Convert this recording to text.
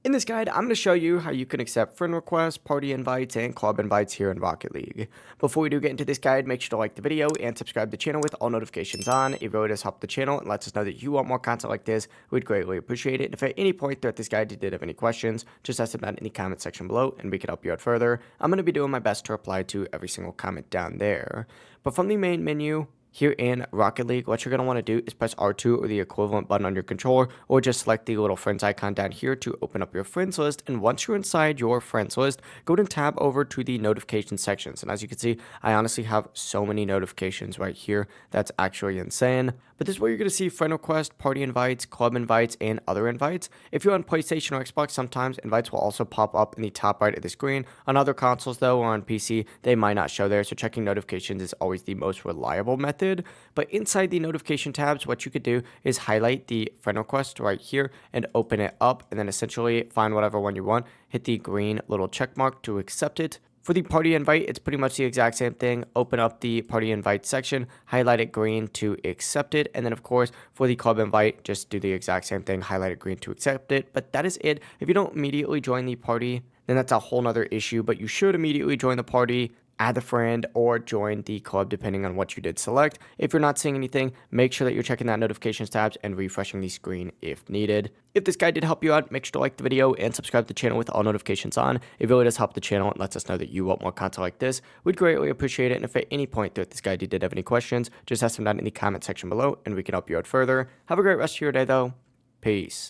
In this guide, I'm going to show you how you can accept friend requests, party invites, and club invites here in Rocket League. Before we do get into this guide, make sure to like the video and subscribe to the channel with all notifications on. It really does help the channel and lets us know that you want more content like this. We'd greatly appreciate it. And if at any point throughout this guide you did have any questions, just ask them down in the comment section below and we can help you out further. I'm going to be doing my best to reply to every single comment down there. But from the main menu, here in Rocket League, what you're going to want to do is press R2 or the equivalent button on your controller, or just select the little friends icon down here to open up your friends list. And once you're inside your friends list, go ahead and tab over to the notification sections. And as you can see, I honestly have so many notifications right here. That's actually insane. But this is where you're going to see friend requests, party invites, club invites, and other invites. If you're on PlayStation or Xbox, sometimes invites will also pop up in the top right of the screen. On other consoles, though, or on PC, they might not show there. So checking notifications is always the most reliable method. But inside the notification tabs, what you could do is highlight the friend request right here and open it up, and then essentially find whatever one you want. Hit the green little check mark to accept it. For the party invite, it's pretty much the exact same thing. Open up the party invite section, highlight it green to accept it. And then, of course, for the club invite, just do the exact same thing, highlight it green to accept it. But that is it. If you don't immediately join the party, then that's a whole nother issue. But you should immediately join the party, add a friend, or join the club depending on what you did select. If you're not seeing anything, make sure that you're checking that notifications tabs and refreshing the screen if needed. If this guide did help you out, make sure to like the video and subscribe to the channel with all notifications on. It really does help the channel and lets us know that you want more content like this. We'd greatly appreciate it. And if at any point throughout this guide you did have any questions, just ask them down in the comment section below and we can help you out further. Have a great rest of your day though. Peace.